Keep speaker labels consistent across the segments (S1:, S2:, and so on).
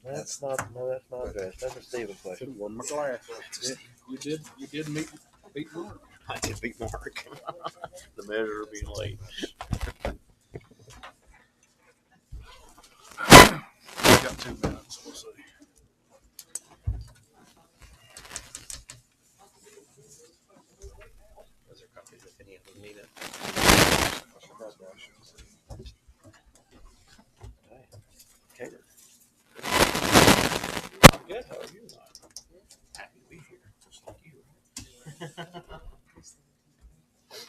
S1: That's not addressed. That's a Stephen question.
S2: Should warm my glasses. You did beat Mark.
S3: I did beat Mark. The measure of being late.
S2: We got 2 minutes. We'll see.
S3: Those are copies if any of them need it. Okay. I'm good. How are you? Happy to be here, just like you.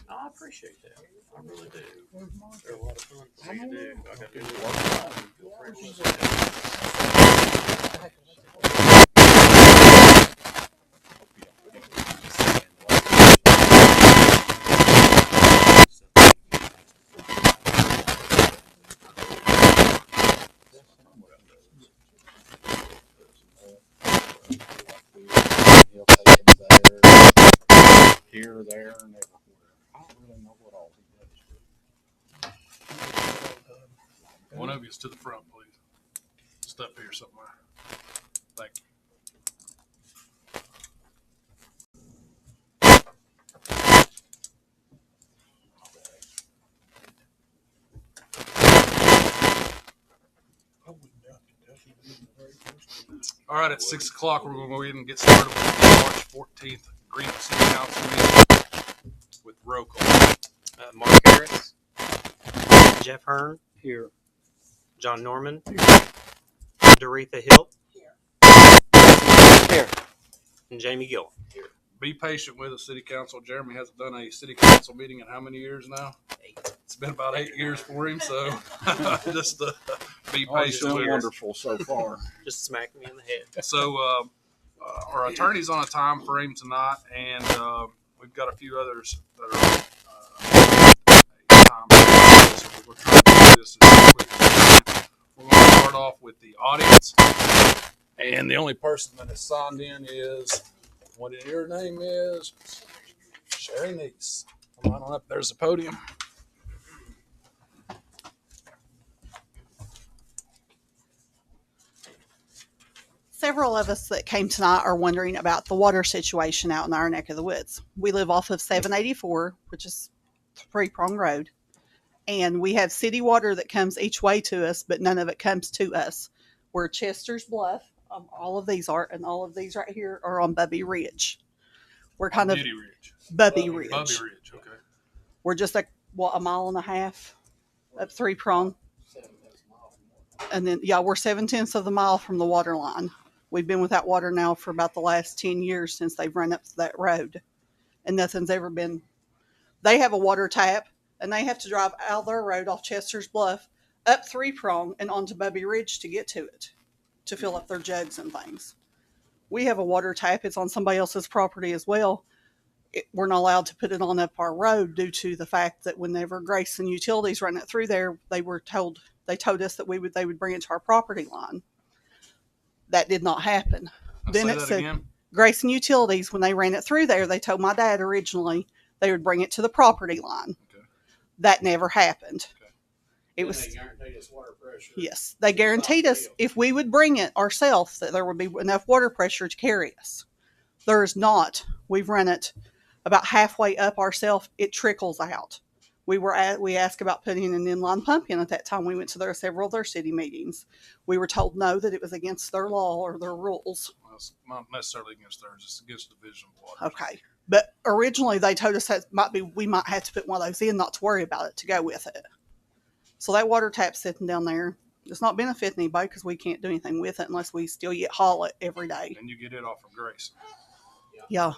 S3: I appreciate that. I really do. They're a lot of fun. So you do. I got to do the work. Feel free to listen.
S2: Here, there, and everywhere. I don't really know what all he does. One of you is to the front, please. Step here somewhere. Thank you. All right, at 6 o'clock, we're going to go ahead and get started with the March 14th Greenup City Council meeting with roll call.
S3: Mark Harris. Jeff Hearn.
S2: Here.
S3: John Norman. Here. Doretha Hill.
S1: Here.
S3: And Jamie Gill. Here.
S2: Be patient with the city council. Jeremy hasn't done a city council meeting in how many years now?
S3: 8.
S2: It's been about 8 years for him, so just be
S4: Oh, it's
S2: patient
S4: been
S2: with us.
S4: wonderful so far.
S3: Just smacked me in the head.
S2: So our attorney's on a time frame tonight, and we've got a few others that are time frame. So we're trying to do this as quick as we can. We're going to start off with the audience, and the only person that is signed in is what your name is, Sherry Neese. Come on up. There's the podium.
S5: Several of us that came tonight are wondering about the water situation out in our neck of the woods. We live off of 784, which is 3-prong road, and we have city water that comes each way to us, but none of it comes to us. We're Chester's Bluff. All of these are, and all of these right here are on Bubby Ridge. We're kind of
S2: Beauty Ridge.
S5: Bubby Ridge.
S2: Bubby Ridge, okay.
S5: We're just a mile and a half up 3-prong. And then, yeah, we're 7/10 of the mile from the water line. We've been without water now for about the last 10 years since they've run up that road. And nothing's ever been. They have a water tap, and they have to drive out their road off Chester's Bluff, up 3-prong, and onto Bubby Ridge to get to it, to fill up their jugs and things. We have a water tap. It's on somebody else's property as well. We're not allowed to put it on up our road due to the fact that whenever Grayson Utilities run it through there, they told us that they would bring it to our property line. That did not happen.
S2: Then it said again.
S5: Grayson Utilities, when they ran it through there, they told my dad originally they would bring it to the property line.
S2: Okay.
S5: That never happened.
S2: Okay.
S5: It was.
S6: They guaranteed us water pressure.
S5: Yes, they guaranteed us if we would bring it ourselves that there would be enough water pressure to carry us. There is not. We've run it about halfway up ourselves. It trickles out. We asked about putting an inline pump in at that time. We went to several of their city meetings. We were told no, that it was against their law or their rules.
S2: Well, it's not necessarily against theirs. It's against the Division of Water.
S5: Okay. But originally they told us that we might have to put one of those in, not to worry about it, to go with it. So that water tap's sitting down there. It's not benefiting anybody because we can't do anything with it unless we still haul it every day.
S2: And you get it off of Grace.
S5: Yeah.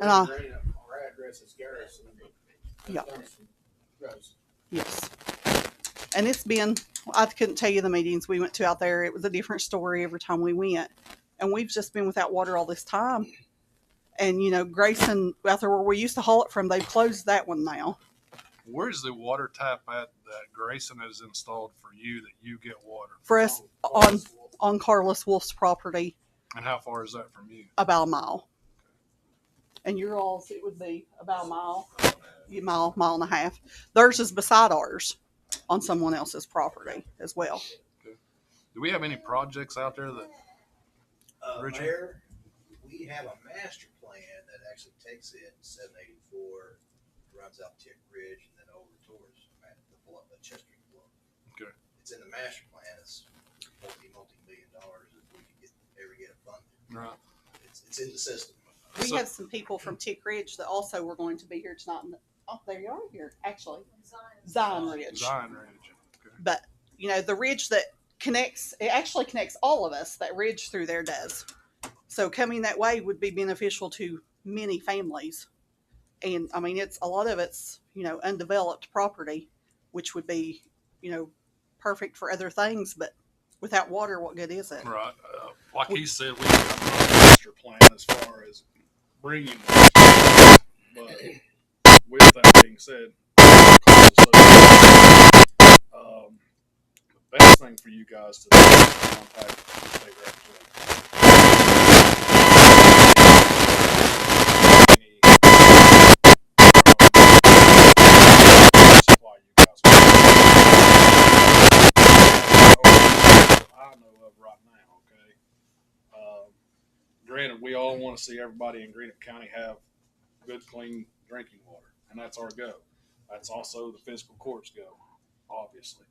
S6: And our address is Garrison.
S5: Yeah. Yes. And it's been, I couldn't tell you the meetings we went to out there. It was a different story every time we went. And we've just been without water all this time. And, Grayson, out there where we used to haul it from, they've closed that one now.
S2: Where's the water tap at that Grayson has installed for you that you get water?
S5: For us, on Carlos Wolf's property.
S2: And how far is that from you?
S5: About a mile. And your all's, it would be about a mile and a half. Theirs is beside ours on someone else's property as well.
S2: Okay. Do we have any projects out there that? Richard?
S6: Mayor, we have a master plan that actually takes it 784, runs out Tick Ridge, and then over towards the Chester Bluff.
S2: Okay.
S6: It's in the master plan. It's multi-million dollars if we could ever get it funded.
S2: Right.
S6: It's in the system.
S5: We have some people from Tick Ridge that also were going to be here tonight. Oh, there you are here, actually. Zion Ridge.
S2: Zion Ridge. Okay.
S5: But, you know, the ridge that connects, it actually connects all of us. That ridge through there does. So coming that way would be beneficial to many families. And, I mean, a lot of it's, you know, undeveloped property, which would be, you know, perfect for other things. But without water, what good is it?
S2: Right. Like he said, we have a master plan as far as bringing water. But with that being said, the best thing for you guys to do is contact the state representative. Supply you guys with I know of right now. Okay. Granted, we all want to see everybody in Greenup County have good, clean drinking water, and that's our go. That's also the physical court's go, obviously.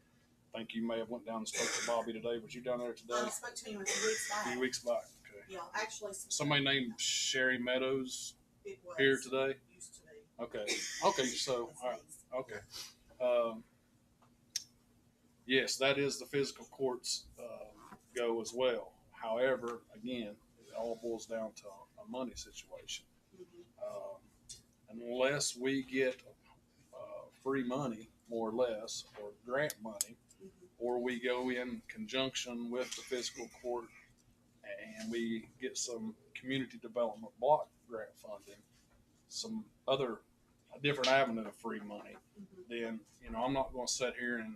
S2: I think you may have went down and spoke to Bobby today. Was you down there today?
S5: I spoke to him a few weeks back.
S2: A few weeks back. Okay.
S5: Yeah, actually.
S2: Somebody named Sherry Meadows
S5: It was
S2: here today.
S5: Used to be.
S2: Okay. Okay. So, all right. Okay. Yes, that is the physical court's go as well. However, again, it all boils down to a money situation. Unless we get free money, more or less, or grant money, or we go in conjunction with the physical court and we get some community development block grant funding, some other a different avenue of free money, then, you know, I'm not going to sit here and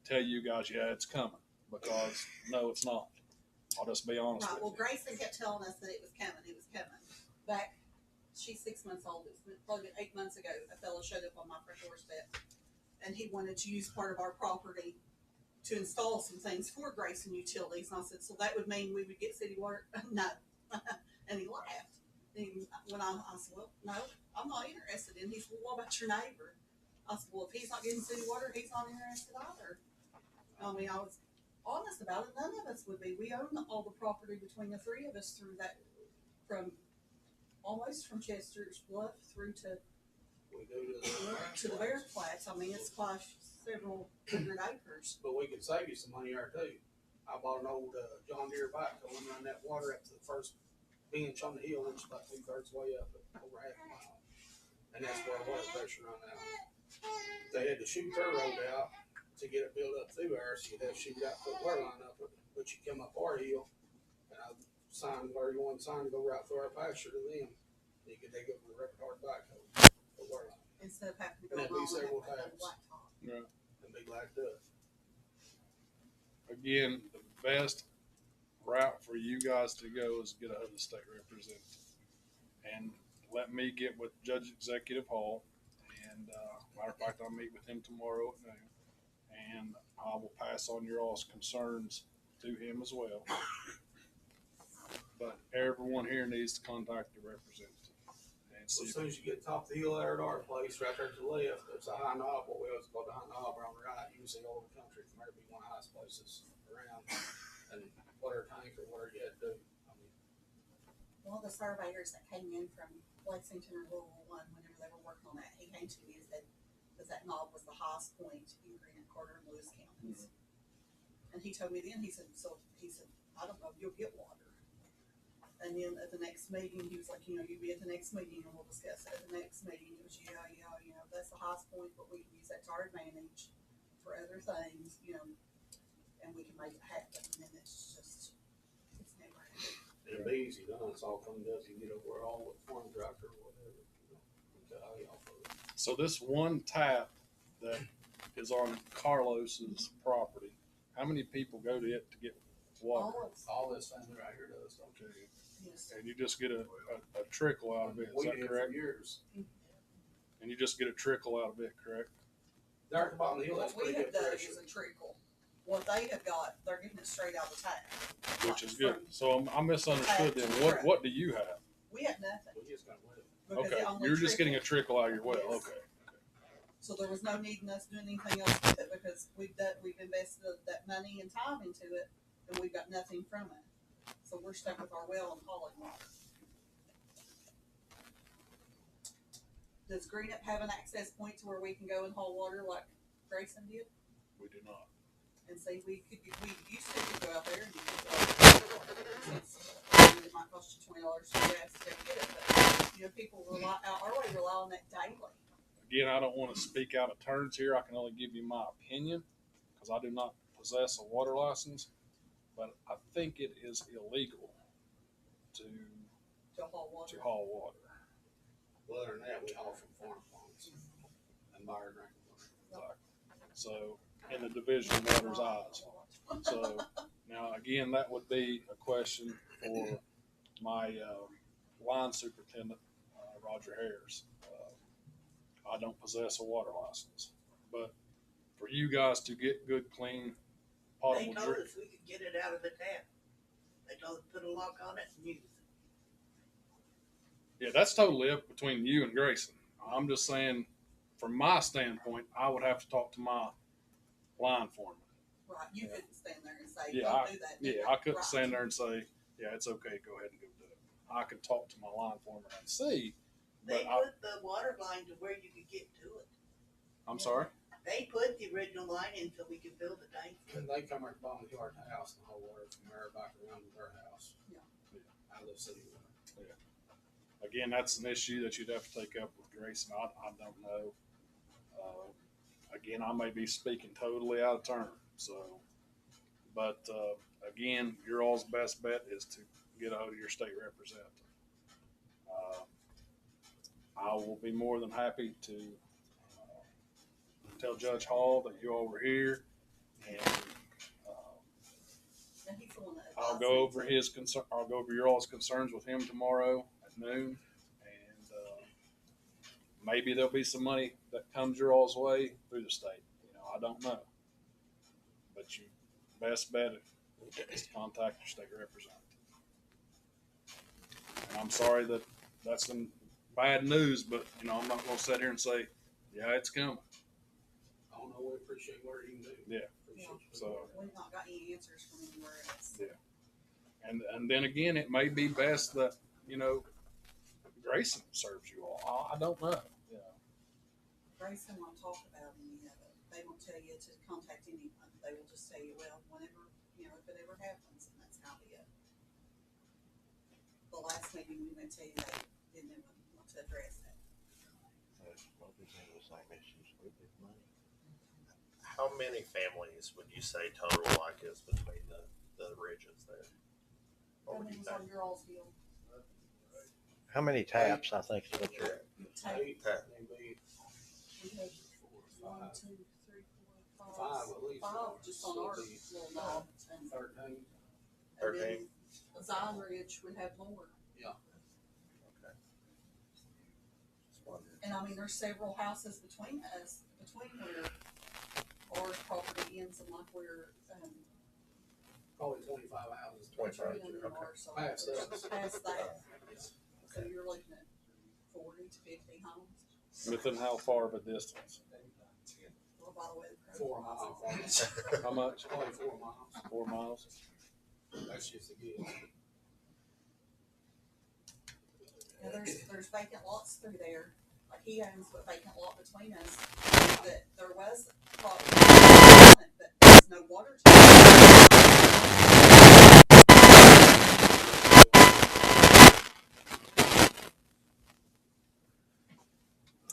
S2: tell you guys, yeah, it's coming, because no, it's not. I'll just be honest
S5: Right.
S2: with
S5: Well,
S2: you.
S5: Grayson kept telling us that it was coming. It was coming. Back, she's 6 months old. It's been probably 8 months ago. A fellow showed up on my front doorstep, and he wanted to use part of our property to install some things for Grayson Utilities. And I said, so that would mean we would get city water? No. And he laughed. And when I said, well, no, I'm not interested in. He said, well, what about your neighbor? I said, well, if he's not getting city water, he's not interested either. I mean, I was honest about it. None of us would be. We own all the property between the three of us through that, almost from Chester's Bluff through to
S6: We go
S5: the Bear Flats. I mean, it's quite several hundred acres.
S6: But we could save you some money there too. I bought an old John Deere backhoe and run that water up to the first bench on the hill, and it's about 2/3 way up, over half a mile. And that's where the water pressure run out. They had to shoot their road out to get it built up through there, so you'd have to shoot out, put water line up, but you come up our hill, and I signed where you want to sign to go right through our pasture to them. You could dig up with a record hard backhoe, the water line,
S5: Instead of having to go
S6: And that'd be
S5: along
S6: several
S5: with that
S6: times.
S5: blacktop.
S2: Yeah.
S6: and be glad to do it.
S2: Again, the best route for you guys to go is get a hold of the state representative and let me get with Judge Executive Hall. And matter of fact, I'll meet with him tomorrow at noon, and I will pass on your all's concerns to him as well. But everyone here needs to contact the representative and see.
S6: As soon as you get top of the hill there at our place, right there to the left, there's a high knob, what we always call the high knob, or on the right. You can see all over the country from there, be one of the highest places around. And water tank or whatever you had to do. I mean,
S5: One of the surveyors that came in from Lexington or Louisville one, whenever they were working on that, he came to me and said, because that knob was the highest point in Greenup, Carter, and Lewis counties. And he told me then, he said, I don't know if you'll get water. And then at the next meeting, he was like, you be at the next meeting and we'll discuss it. At the next meeting, it was, that's the highest point, but we can use that to our advantage for other things, and we can make it happen. And then it's never happened.
S6: it'd be easy done. It's all coming up. You get over all with farm tractor or whatever.
S2: So this one tap that is on Carlos's property, how many people go to it to get water?
S6: All this family right here does.
S2: Okay.
S5: Yes.
S2: And you just get a trickle out of it, is
S6: We
S2: that
S6: did
S2: correct?
S6: for years.
S2: And you just get a trickle out of it, correct?
S6: There at the bottom of the hill, that's
S5: What we
S6: pretty
S5: have
S6: good
S5: done
S6: pressure.
S5: is a trickle. What they have got, they're getting it straight out of the tap.
S2: which is good. So I misunderstood then. What do you have?
S5: We have nothing.
S6: We just got with it.
S5: because
S2: Okay,
S5: it only
S2: you're just getting a
S5: trickled.
S2: trickle out of your well.
S5: Yes.
S2: Okay.
S5: So there was no need in us doing anything else with it because we've invested that money and time into it, and we've got nothing from it. So we're stuck with our well and hauling water. Does Greenup have an access point to where we can go and haul water like Grayson did?
S2: We do not.
S5: And say we used to go out there and you could it might cost you $20 for gas to go get it, but you know people already rely on that daily.
S2: Again, I don't want to speak out of turns here. I can only give you my opinion because I do not possess a water license. But I think it is illegal to haul water.
S6: Well, other than that, we haul from farm ponds and buy our drinking water.
S2: So, in the division of water's eyes. So, now again, that would be a question for my line superintendent, Roger Harris. I don't possess a water license, but for you guys to get good, clean,
S4: They
S2: potable
S4: told
S2: drink.
S4: us we could get it out of the tap. They told us to put a lock on it and use it.
S2: Yeah, that's totally up between you and Grayson. I'm just saying, from my standpoint, I would have to talk to my line foreman.
S5: Right, you couldn't stand there and say,
S2: Yeah,
S5: don't do that. do
S2: Yeah,
S5: that.
S2: I couldn't
S5: Right.
S2: stand there and say, yeah, it's okay, go ahead and go do it. I could talk to my line foreman and see.
S4: They
S2: But
S4: put the water line to where you could get to it.
S2: I'm sorry?
S4: They put the original line in so we could build the tank.
S6: And they come right bottom of the yard house and haul water from there back around to their house.
S5: Yeah.
S6: Out of the city.
S2: Again, that's an issue that you'd have to take up with Grayson. I don't know. Again, I may be speaking totally out of turn. So, but again, your all's best bet is to get a hold of your state representative. I will be more than happy to tell Judge Hall that you all were here, and
S5: And he's the one that
S2: I'll
S5: advised
S2: go
S5: me
S2: over
S5: to-
S2: his concern. I'll go over your all's concerns with him tomorrow at noon, and maybe there'll be some money that comes your all's way through the state. I don't know, but your best bet is to contact your state representative. And I'm sorry that that's some bad news, but I'm not going to sit here and say, yeah, it's coming.
S6: I don't know, we appreciate what you can do.
S2: Yeah.
S6: Appreciate you.
S2: So.
S5: We've not got any answers from anywhere else.
S2: Yeah. And then again, it may be best that Grayson serves you all. I don't know.
S5: Grayson won't talk about any of it. They won't tell you to contact anyone. They will just tell you, well, whenever, if it ever happens, and that's how it is. The last meeting we went to, they didn't want to address it.
S1: The same issues with money.
S7: How many families would you say total like is between the ridges there? What would you
S5: Everything's
S7: think?
S5: on your all's deal.
S1: How many taps, I think, is what you're at?
S5: Tape.
S6: Maybe
S5: We have 1, 2, 3, 4, 5,
S6: five at least.
S5: five just on our little knob. And
S6: 13.
S5: then Zion Ridge would have more.
S7: Okay. Just wondering.
S5: And I mean, there's several houses between where our property ends and like where,
S6: Probably 25 houses.
S7: 25,
S5: Trinity
S7: okay.
S5: are, so
S6: Past
S5: there's
S6: that.
S5: past that.
S6: Yes.
S5: So you're looking at 40 to 50 homes.
S2: Within how far of a distance?
S5: Well, by the way, the crow
S6: 4
S5: flies.
S6: miles.
S2: How much?
S6: Probably 4 miles.
S2: 4 miles.
S6: That's just a good.
S5: Now there's vacant lots through there. Like he owns a vacant lot between us that there was property on it, but there's no water to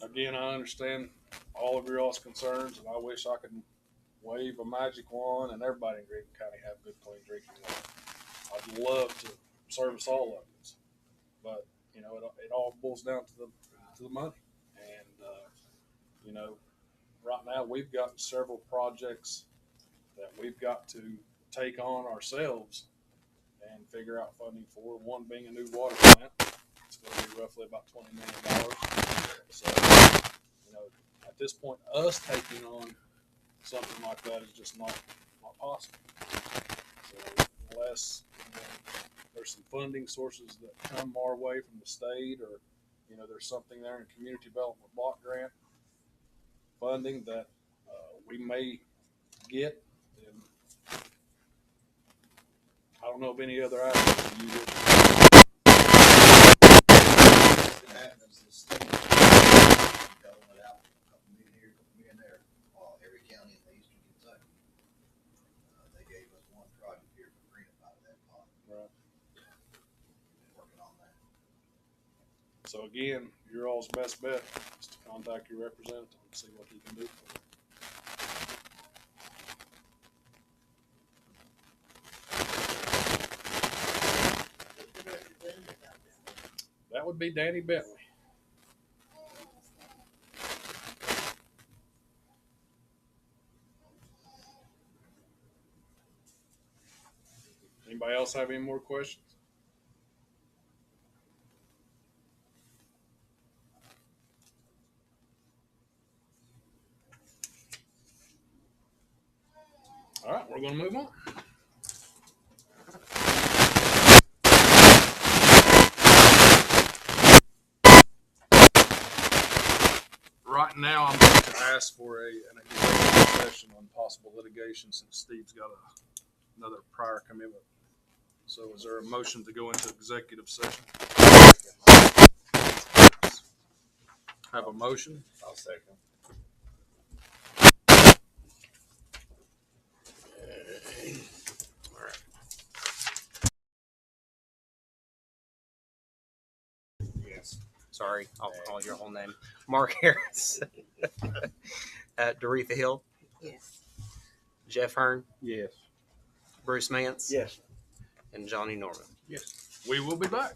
S2: Again, I understand all of your all's concerns, and I wish I could wave a magic wand and everybody in Green County have good, clean drinking water. I'd love to service all of it, but it all boils down to the money. And right now we've got several projects that we've got to take on ourselves and figure out funding for. One being a new water plant. It's going to be roughly about $20 million. So, at this point, us taking on something like that is just not not possible. So unless there's some funding sources that come our way from the state, or there's something there in community development block grant funding that we may get, then I don't know of any other ideas to use it.
S8: It happens, the state government out, a couple million here, a couple million there, every county in the eastern Kentucky. They gave us one project here for Greenup out of that pot.
S2: Right.
S8: Been working on that.
S2: So again, your all's best bet is to contact your representative and see what he can do for you.
S4: Who's the representative out there?
S2: That would be Danny Bentley. Anybody else have any more questions? All right, we're going to move on. Right now, I'm going to ask for an executive session on possible litigation, since Steve's got another prior commitment. So is there a motion to go into executive session? Have a motion?
S7: I'll second.
S3: Yes. Sorry, I'll call your whole name. Mark Harris. Doretha Hill.
S4: Yes.
S3: Jeff Hearn.
S1: Yes.
S3: Bruce Mance.
S1: Yes.
S3: And Johnny Norman.
S2: We will be back.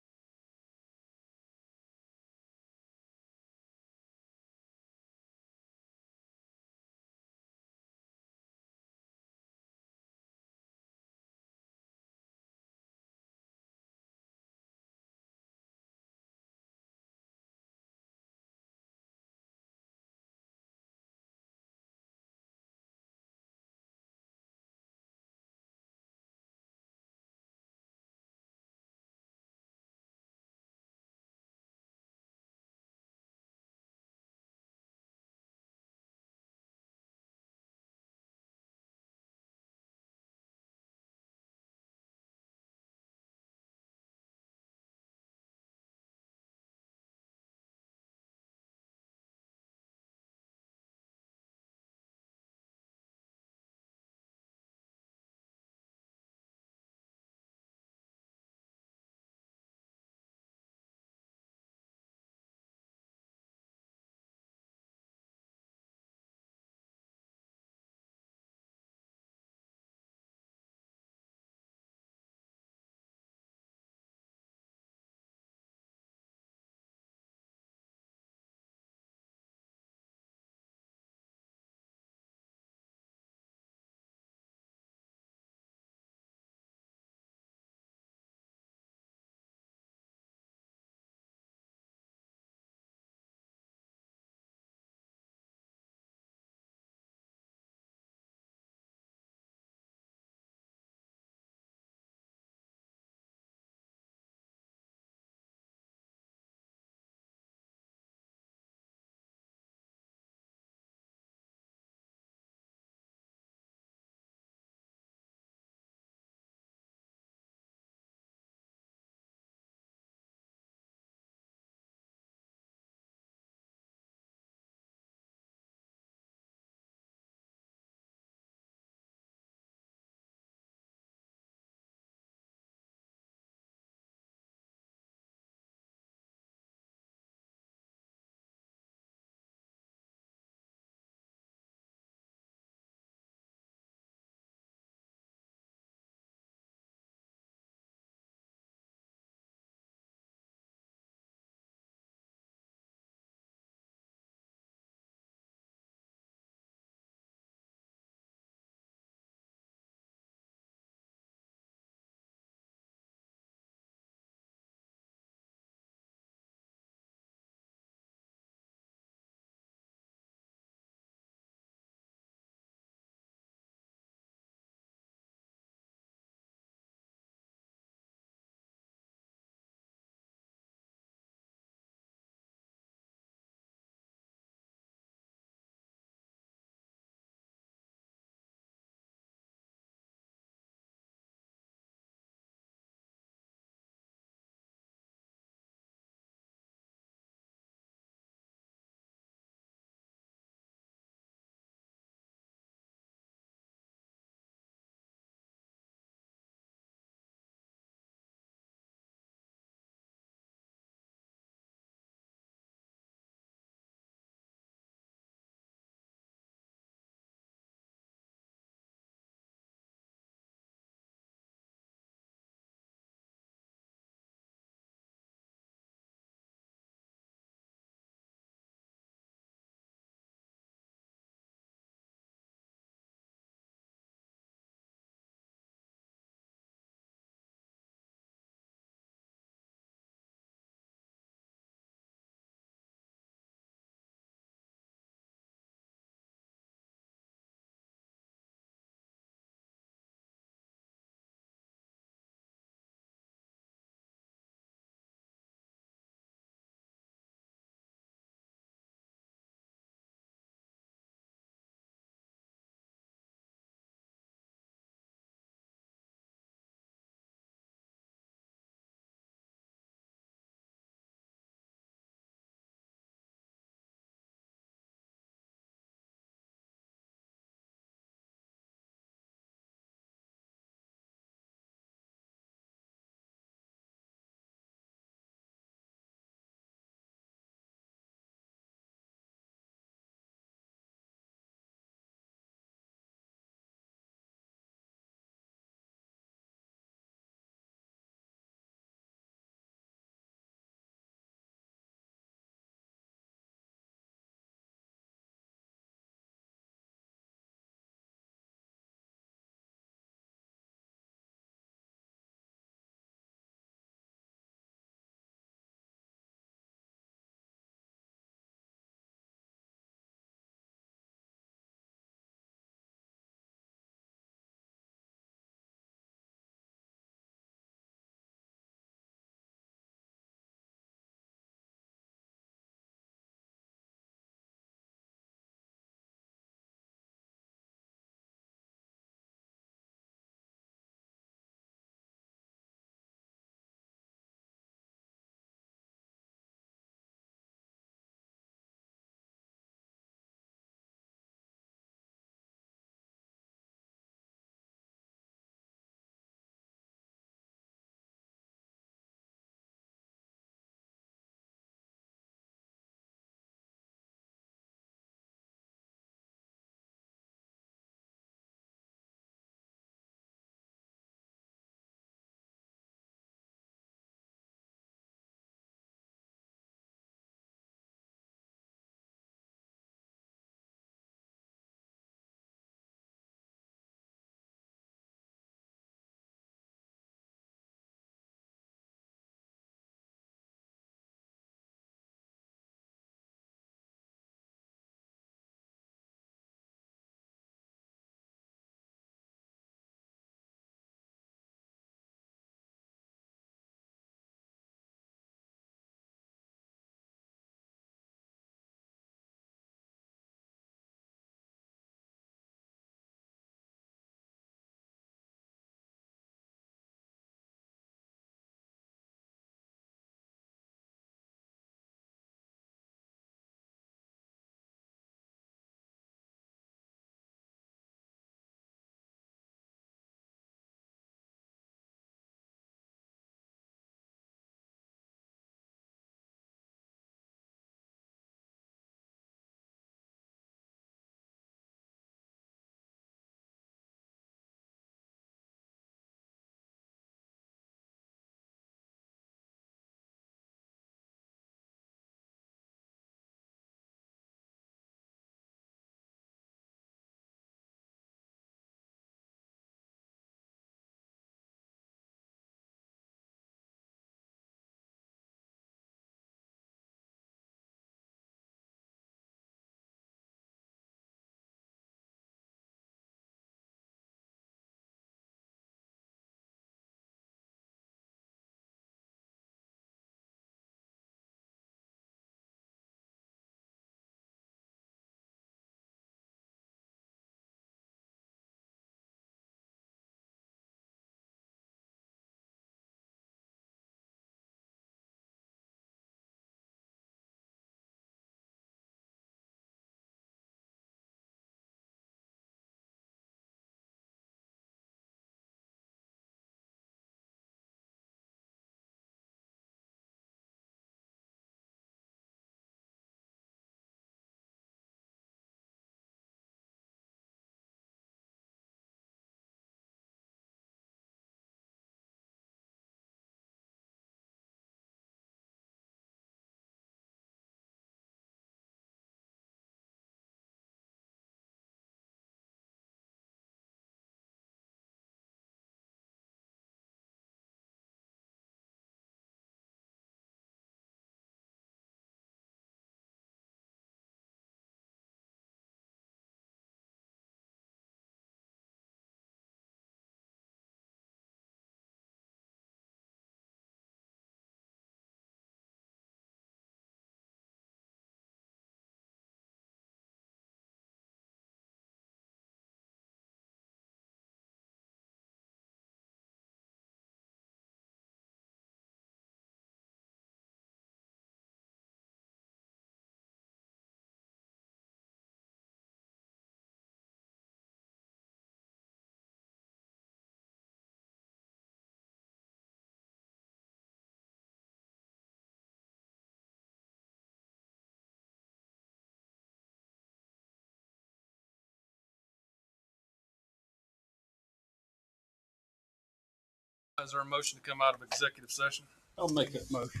S2: Is there a motion to come out of executive session?
S3: I'll make that motion.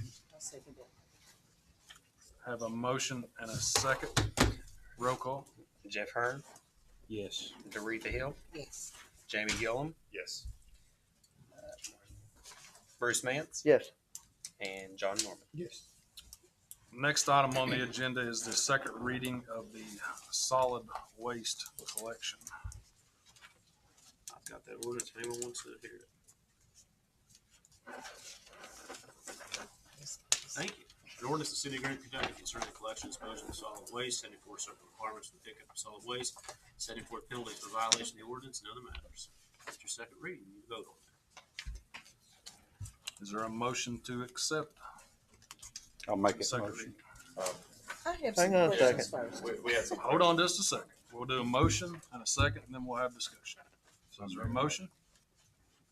S2: Have a motion and a second. Roll call.
S9: Jeff Hearn,
S3: Yes.
S9: Doretha Hill,
S4: Yes.
S9: Jamie Gillum,
S7: Yes.
S9: Bruce Mance,
S1: Yes.
S9: and John Norman.
S3: Yes.
S2: Next item on the agenda is the second reading of the solid waste collection.
S3: I've got that ordinance if anyone wants to hear it.
S10: Thank you. The ordinance of the City of Greenup, Kentucky concerning the collection and disposal of solid waste, setting forth certain requirements for the pickup of solid waste, setting forth penalties for violation of the ordinance and other matters. That's your second reading. You vote on it.
S2: Is there a motion to accept
S3: I'll make
S2: the
S3: it
S2: second
S3: motion.
S2: reading?
S4: I have
S1: Hang
S4: some
S1: on a
S4: questions
S1: second.
S4: first.
S7: We had some.
S2: Hold on just a second. We'll do a motion and a second, and then we'll have discussion. So is there a motion?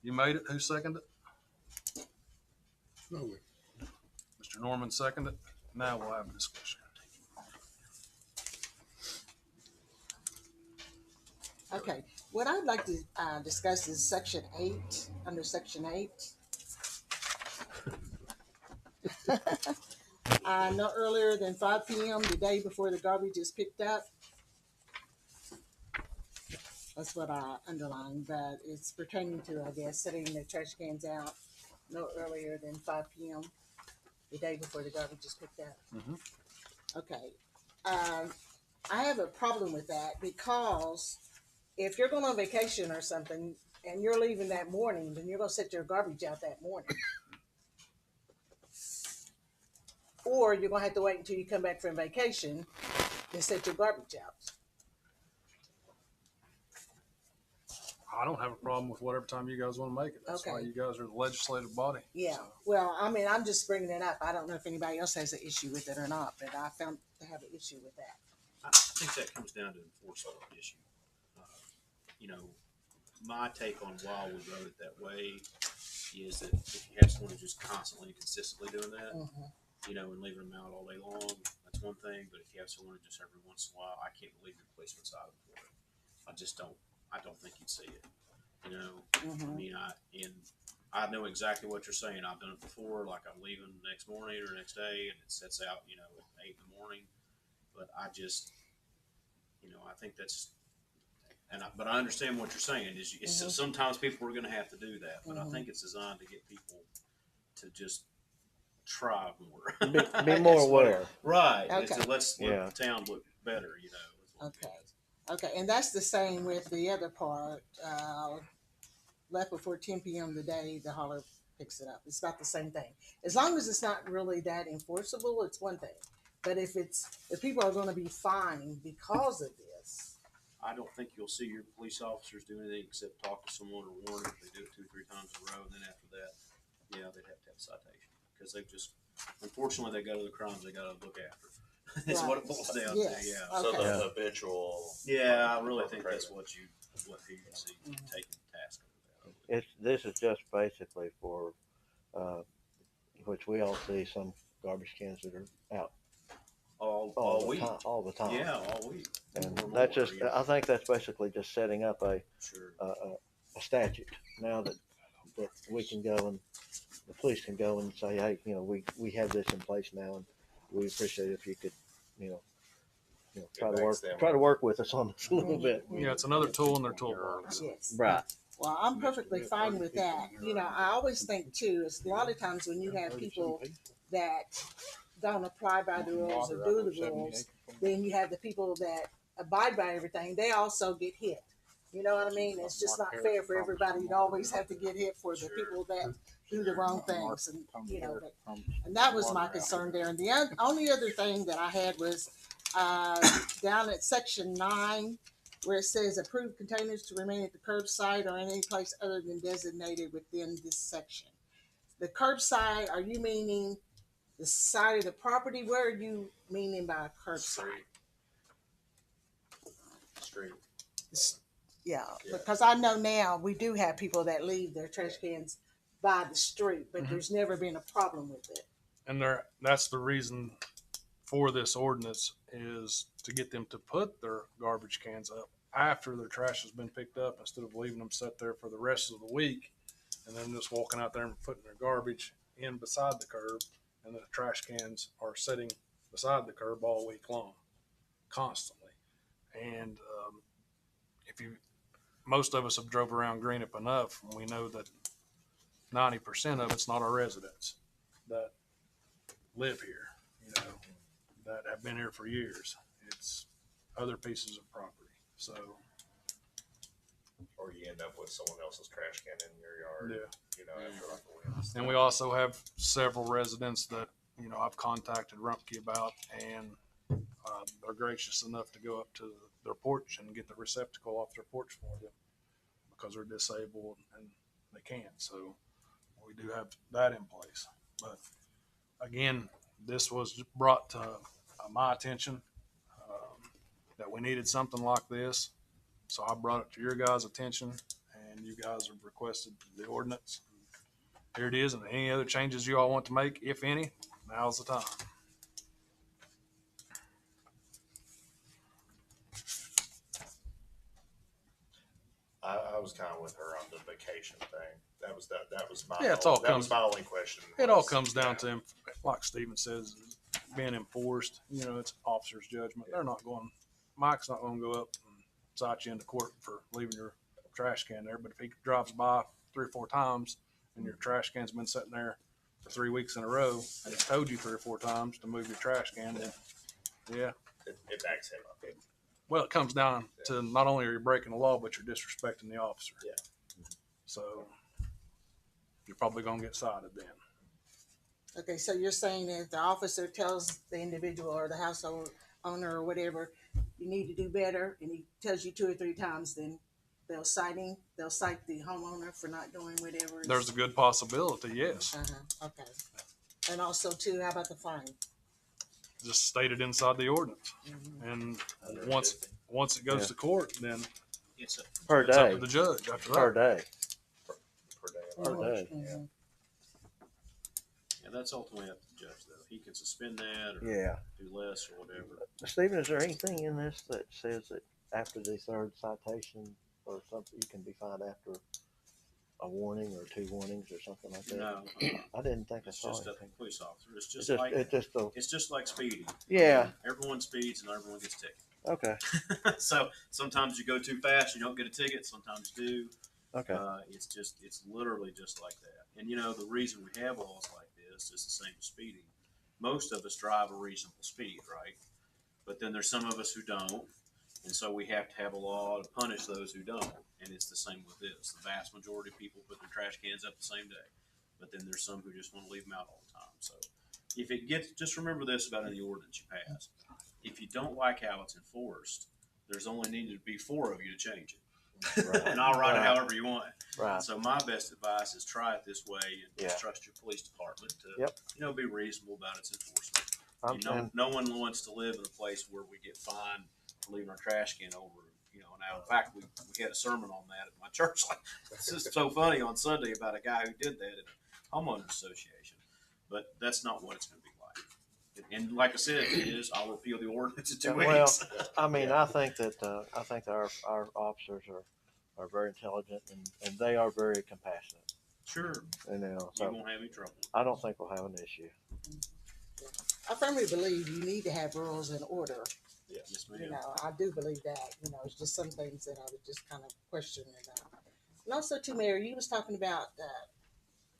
S2: You made it. Who seconded it? Mr. Norman seconded it. Now we'll have a discussion.
S4: Okay, what I'd like to discuss is section 8, under section 8. No earlier than 5 p.m. the day before the garbage is picked up. That's what I underlined, but it's pertaining to, I guess, setting the trash cans out no earlier than 5 p.m. the day before the garbage is picked up.
S2: Mhm.
S4: Okay. I have a problem with that because if you're going on vacation or something and you're leaving that morning, then you're going to set your garbage out that morning. Or you're going to have to wait until you come back from vacation to set your garbage out.
S2: I don't have a problem with whatever time you guys want to make it. That's why
S4: Okay.
S2: you guys are the legislative body.
S4: Yeah.
S2: So,
S4: Well, I mean, I'm just bringing it up. I don't know if anybody else has an issue with it or not, but I found to have an issue with that.
S10: I think that comes down to enforcement issue. You know, my take on why we wrote it that way is that if you have someone who's just constantly and consistently doing that, you know, and leaving them out all day long, that's one thing. But if you have someone who just every once in a while, I can't believe your policeman's out for it. I don't think you'd see it. You know, I mean, I know exactly what you're saying. I've done it before. Like I'm leaving the next morning or next day, and it sets out, you know, at 8 in the morning. But I just, you know, I think that's, but I understand what you're saying. Is sometimes people are going to have to do that, but I think it's designed to get people to just try more,
S1: Be more aware.
S10: right?
S4: Okay.
S10: So let's
S1: Yeah.
S10: let the town look better, you know.
S4: Okay. Okay. And that's the same with the other part. Left before 10 p.m. the day the hauler picks it up. It's about the same thing. As long as it's not really that enforceable, it's one thing. But if people are going to be fined because of this,
S10: I don't think you'll see your police officers do anything except talk to someone or warn them if they do it 2-3 times in a row. And then after that, yeah, they'd have to have a citation because they've just, unfortunately, they got other crimes they got to look after. That's what it boils down
S4: Yes.
S10: to. Yeah.
S7: So
S4: Okay.
S7: the habitual.
S10: Yeah, I really think that's what you see taking task of that.
S1: This is just basically for, which we all see some garbage cans that are out
S10: All
S1: the
S10: week.
S1: time, all the time.
S10: Yeah, all week.
S1: And
S10: Or
S1: that's
S10: more,
S1: just,
S10: yeah.
S1: I think that's basically just setting up a
S10: Sure.
S1: statute now that we can go and the police can go and say, hey, you know, we have this in place now, and we appreciate it if you could, you know, try
S7: It
S1: to
S7: backs them
S1: try to
S7: up.
S1: work with us on this a little bit.
S2: yeah, it's another tool in their toolbox.
S4: yes.
S1: Right.
S4: Well, I'm perfectly fine with that. You know, I always think too, is a lot of times when you have people that don't apply by the rules or do the rules, then you have the people that abide by everything. They also get hit. You know what I mean? It's just not fair for everybody to always have to get hit for the people that do the wrong things. And, you know, and that was my concern there. And the only other thing that I had was down at section 9, where it says approved containers to remain at the curbside or in any place other than designated within this section. The curbside, are you meaning the side of the property? Where are you meaning by curbside?
S10: Street.
S4: Yeah,
S10: Yeah.
S4: because I know now we do have people that leave their trash cans by the street, but there's never been a problem with it.
S2: And that's the reason for this ordinance is to get them to put their garbage cans up after their trash has been picked up instead of leaving them sit there for the rest of the week and then just walking out there and putting their garbage in beside the curb, and then the trash cans are sitting beside the curb all week long, constantly. And if you, most of us have drove around Greenup enough, and we know that 90% of it's not our residents that live here, you know, that have been here for years. It's other pieces of property. So,
S7: Or you end up with someone else's trash can in your yard,
S2: yeah.
S7: you know, after like a week.
S2: And we also have several residents that, you know, I've contacted Rumpke about, and they're gracious enough to go up to their porch and get the receptacle off their porch for them because they're disabled and they can't. So we do have that in place. But again, this was brought to my attention that we needed something like this. So I brought it to your guys' attention, and you guys have requested the ordinance. Here it is, and any other changes you all want to make, if any, now's the time.
S7: I was kind of with her on the vacation thing. That was my
S2: Yeah, it's all
S7: that was my only question.
S2: It all comes down to, like Steven says, being enforced. You know, it's officer's judgment. They're not going, Mike's not going to go up and cite you into court for leaving your trash can there. But if he drives by 3 or 4 times and your trash can's been sitting there for 3 weeks in a row and he's told you 3 or 4 times to move your trash can, then yeah.
S7: It backs him up.
S2: Well, it comes down to not only are you breaking the law, but you're disrespecting the officer.
S7: Yeah.
S2: So you're probably going to get cited then.
S4: Okay, so you're saying that if the officer tells the individual or the household owner or whatever, you need to do better, and he tells you 2 or 3 times, then they'll cite the homeowner for not doing whatever.
S2: There's a good possibility, yes.
S4: Okay. And also too, how about the fine?
S2: Just stated inside the ordinance. And once it goes to court, then
S3: It's a,
S1: Per
S2: it's up
S1: day.
S2: to the judge after
S1: Per
S2: that.
S1: day.
S7: Per day.
S1: Per day.
S10: yeah, that's ultimately up to the judge, though. He can suspend that or
S1: Yeah.
S10: do less or whatever.
S1: Stephen, is there anything in this that says that after the 3rd citation or something, you can be fined after a warning or 2 warnings or something like that?
S10: No,
S1: I didn't think I
S10: it's
S1: saw
S10: just a
S1: anything.
S10: police officer. It's
S1: It's
S10: just like
S1: it's
S10: it's just like speeding.
S1: yeah.
S10: Everyone speeds and everyone gets ticketed.
S1: Okay.
S10: So sometimes you go too fast, you don't get a ticket. Sometimes you do.
S1: Okay.
S10: It's literally just like that. And you know, the reason we have laws like this is the same as speeding. Most of us drive a reasonable speed, right? But then there's some of us who don't. And so we have to have a law to punish those who don't. And it's the same with this. The vast majority of people put their trash cans up the same day. But then there's some who just want to leave them out all the time. So if it gets, just remember this about any ordinance you pass. If you don't like how it's enforced, there's only needed to be 4 of you to change it.
S1: Right.
S10: And I'll write it however you want it.
S1: Right.
S10: So my best advice is try it this way and
S1: Yeah.
S10: just trust your police department to,
S1: Yep.
S10: be reasonable about its enforcement.
S1: And
S10: No one wants to live in a place where we get fined for leaving our trash can over. Now in fact we had a sermon on that at my church. Like, it's just so funny on Sunday about a guy who did that at a homeowners association. But that's not what it's going to be like. And like I said, it is. I'll repeal the ordinance in 2
S1: well,
S10: weeks.
S1: I mean, I think our officers are very intelligent and they are very compassionate.
S10: Sure.
S1: You know,
S10: You
S1: so
S10: won't have any trouble.
S1: I don't think we'll have an issue.
S4: I firmly believe you need to have rules and order.
S10: Yes, ma'am.
S4: You know, I do believe that. You know, it's just some things that I would just kind of question. And also, too, Mary, you was talking about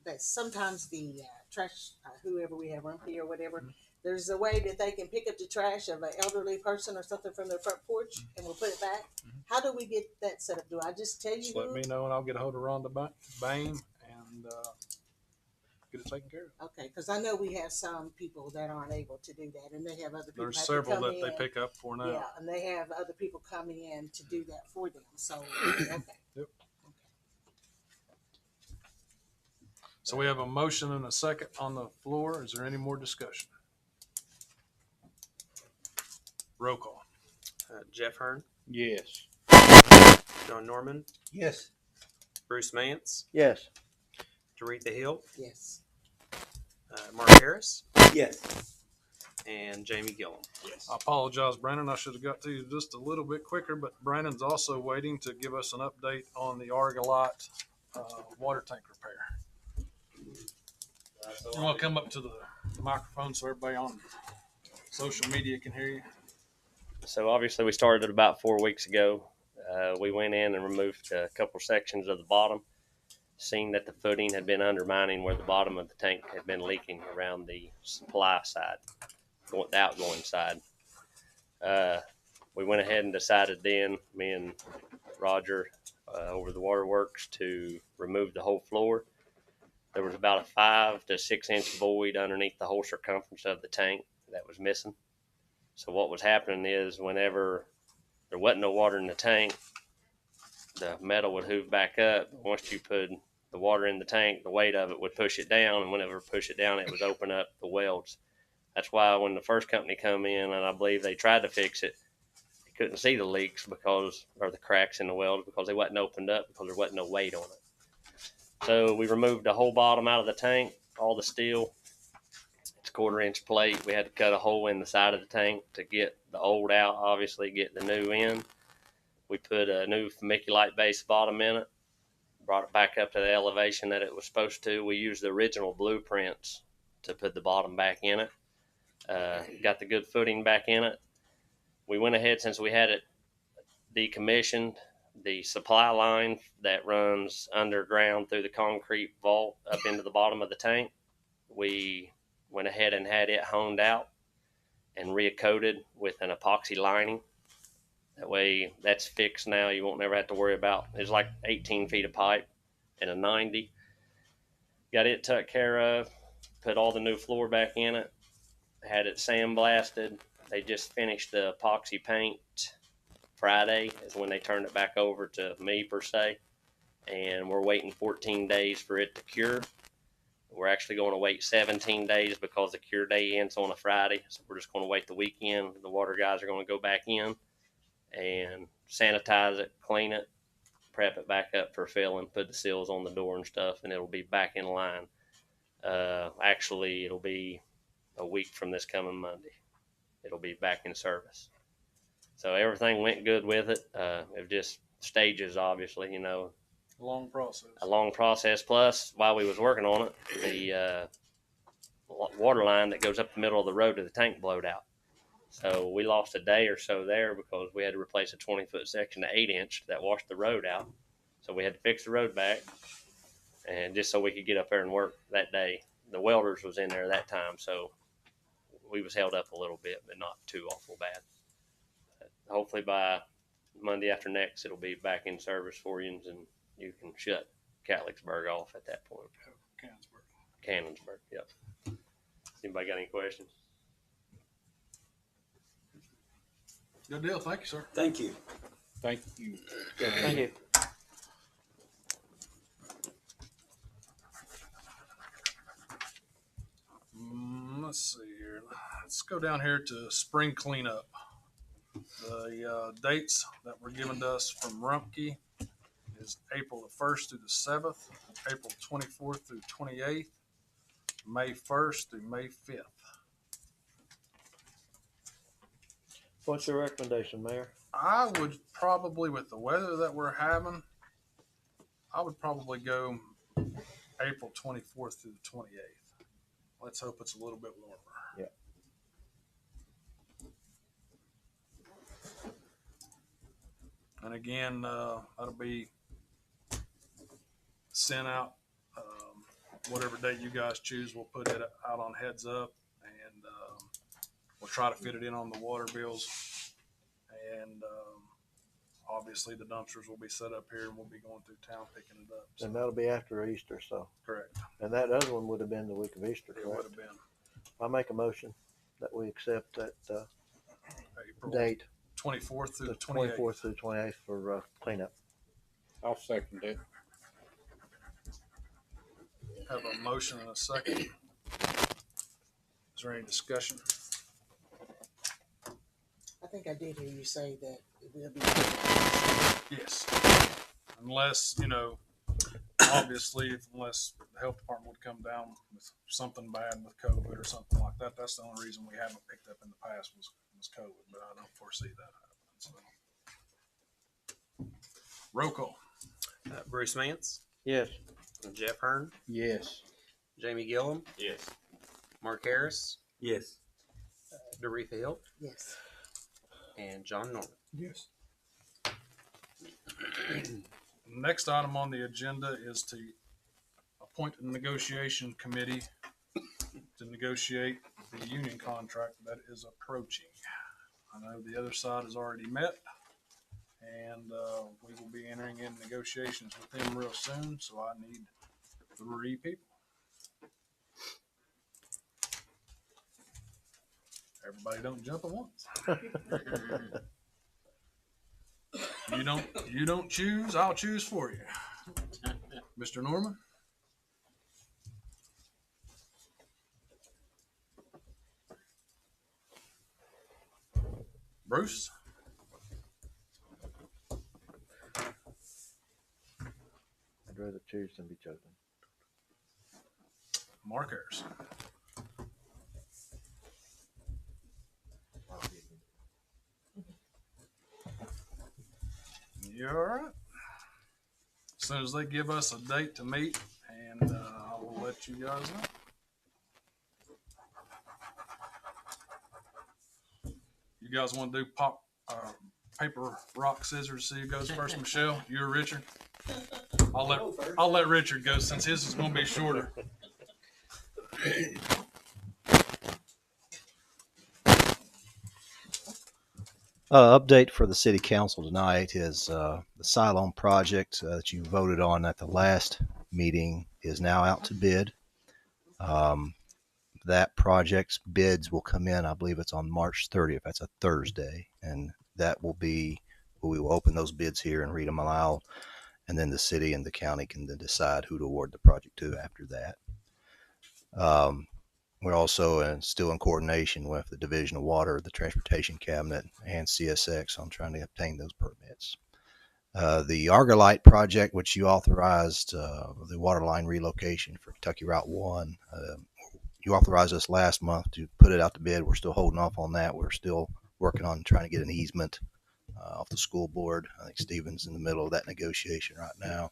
S4: that sometimes the trash, whoever we have, Rumpke or whatever, there's a way that they can pick up the trash of an elderly person or something from their front porch and we'll put it back. How do we get that set up? Do I just tell you?
S2: Just let me know and I'll get a hold of Rhonda Bain and get it taken care of.
S4: Okay, because I know we have some people that aren't able to do that, and they have other people.
S2: There's
S4: have
S2: several
S4: to come
S2: that they
S4: in.
S2: pick up for now.
S4: Yeah, and they have other people coming in to do that for them. So, okay.
S2: Yep. So we have a motion and a second on the floor. Is there any more discussion? Roll call.
S9: Jeff Hearn,
S1: Yes.
S9: John Norman,
S8: Yes.
S9: Bruce Mance,
S1: Yes.
S9: Doretha Hill,
S4: Yes.
S9: Mark Harris,
S8: Yes.
S9: and Jamie Gillum.
S3: yes.
S2: I apologize, Brandon. I should have got to you just a little bit quicker, but Brandon's also waiting to give us an update on the Argolite water tank repair. You want to come up to the microphone so everybody on social media can hear you?
S11: So obviously we started about 4 weeks ago. We went in and removed a couple sections of the bottom, seen that the footing had been undermining where the bottom of the tank had been leaking around the supply side, the outgoing side. We went ahead and decided then, me and Roger over the waterworks, to remove the whole floor. There was about a 5 to 6 inch void underneath the whole circumference of the tank that was missing. So what was happening is whenever there wasn't no water in the tank, the metal would hoof back up. Once you put the water in the tank, the weight of it would push it down, and whenever it pushed it down, it would open up the welds. That's why when the first company come in, and I believe they tried to fix it, they couldn't see the leaks or the cracks in the welds because they wasn't opened up because there wasn't no weight on it. So we removed the whole bottom out of the tank, all the steel. It's a 1/4 inch plate. We had to cut a hole in the side of the tank to get the old out, obviously get the new in. We put a new vermiculite base bottom in it, brought it back up to the elevation that it was supposed to. We used the original blueprints to put the bottom back in it. Got the good footing back in it. We went ahead, since we had it decommissioned, the supply line that runs underground through the concrete vault up into the bottom of the tank, we went ahead and had it honed out and recoated with an epoxy lining. That way that's fixed now. You won't never have to worry about, it's like 18 feet of pipe and a 90. Got it took care of, put all the new floor back in it, had it sandblasted. They just finished the epoxy paint Friday is when they turned it back over to me per se. And we're waiting 14 days for it to cure. We're actually going to wait 17 days because the cure day ends on a Friday. So we're just going to wait the weekend. The water guys are going to go back in and sanitize it, clean it, prep it back up for filling, put the seals on the door and stuff, and it'll be back in line. Actually, it'll be a week from this coming Monday. It'll be back in service. So everything went good with it. It was just stages, obviously,
S2: A long process.
S11: a long process. Plus, while we was working on it, the water line that goes up the middle of the road to the tank blowed out. So we lost a day or so there because we had to replace a 20-foot section to 8-inch that washed the road out. So we had to fix the road back, and just so we could get up there and work that day. The welders was in there that time, so we was held up a little bit, but not too awful bad. Hopefully by Monday after next, it'll be back in service for you, and you can shut Catlettsburg off at that point. Cannonsburg, yep. Anybody got any questions?
S2: Good deal. Thank you, sir.
S3: Thank you.
S10: Thank you.
S11: Thank you.
S2: Let's see here. Let's go down here to spring cleanup. The dates that were given to us from Rumpke is April the 1st through the 7th, April 24th through 28th, May 1st through May 5th.
S1: What's your recommendation, Mayor?
S2: I would probably, with the weather that we're having, I would probably go April 24th through the 28th. Let's hope it's a little bit warmer.
S1: Yeah.
S2: And again, that'll be sent out whatever date you guys choose. We'll put it out on Heads Up, and we'll try to fit it in on the water bills. And obviously the dumpsters will be set up here, and we'll be going through town picking it up. So,
S1: And that'll be after Easter, so.
S2: correct.
S1: And that other one would have been the week of Easter,
S2: It would
S1: correct?
S2: have been
S1: I make a motion that we accept that
S2: April
S1: date,
S2: 24th through
S1: the
S2: the 28th.
S1: 24th through 28th for cleanup.
S10: I'll second it.
S2: Have a motion and a second. Is there any discussion?
S4: I think I did hear you say that it will be.
S2: Yes. Unless, obviously, unless the health department would come down with something bad with COVID or something like that. That's the only reason we haven't picked up in the past was COVID, but I don't foresee that happening. So. Roll call.
S9: Bruce Mance,
S1: Yes.
S9: Jeff Hearn,
S8: Yes.
S9: Jamie Gillum,
S10: Yes.
S9: Mark Harris,
S3: Yes.
S9: Doretha Hill,
S4: Yes.
S9: and John Norman.
S6: Yes.
S2: Next item on the agenda is to appoint a negotiation committee to negotiate the union contract that is approaching. I know the other side has already met, and we will be entering in negotiations with them real soon, so I need 3 people. Everybody don't jump at once. You don't choose, I'll choose for you. Mr. Norman? Bruce?
S1: I'd rather choose than be chosen.
S2: Mark Harris. You all right? As soon as they give us a date to meet, and I will let you guys know. You guys want to do paper, rock, scissors? See who goes first. Michelle, you or Richard? I'll let Richard go since his is going to be shorter.
S8: Update for the city council tonight is the Siloam project that you voted on at the last meeting is now out to bid. That project's bids will come in, I believe it's on March 30th. That's a Thursday. And that will be, we will open those bids here and read them aloud. And then the city and the county can then decide who to award the project to after that. We're also still in coordination with the Division of Water, the Transportation Cabinet, and CSX on trying to obtain those permits. The Argolite project, which you authorized, the water line relocation for Kentucky Route 1, you authorized us last month to put it out to bid. We're still holding off on that. We're still working on trying to get an easement off the school board. I think Stephen's in the middle of that negotiation right now.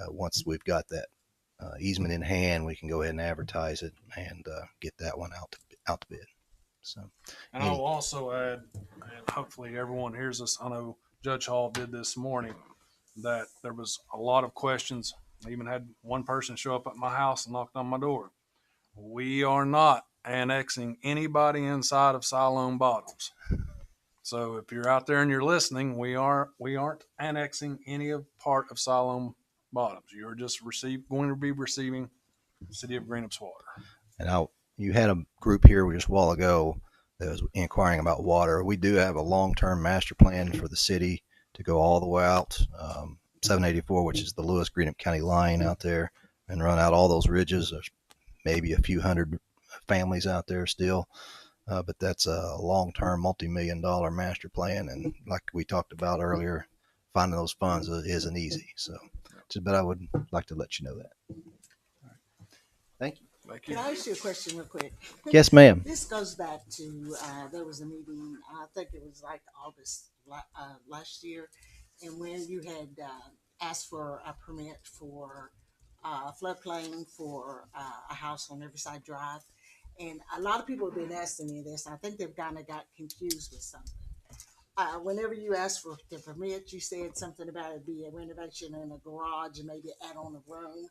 S8: Once we've got that easement in hand, we can go ahead and advertise it and get that one out to bid. So,
S2: and I will also add, and hopefully everyone hears this. I know Judge Hall did this morning, that there was a lot of questions. I even had one person show up at my house and knocked on my door. We are not annexing anybody inside of Siloam Bottoms. So if you're out there and you're listening, we aren't annexing any of part of Siloam Bottoms. You're just going to be receiving City of Greenup's water. And
S8: you had a group here just a while ago that was inquiring about water. We do have a long-term master plan for the city to go all the way out 784, which is the Lewis Greenup County line out there, and run out all those ridges. There's maybe a few hundred families out there still. But that's a long-term, multi-million-dollar master plan. And like we talked about earlier, finding those funds isn't easy. So, but I would like to let you know that. Thank you.
S2: Thank you.
S4: Can I ask you a question real quick?
S8: Yes, ma'am.
S4: This goes back to, there was a meeting, I think it was like August last year, and when you had asked for a permit for floodplain for a house on Riverside Drive. And a lot of people have been asking me this. I think they've kind of got confused with something. Whenever you asked for the permit, you said something about it be a renovation in a garage and maybe add on a room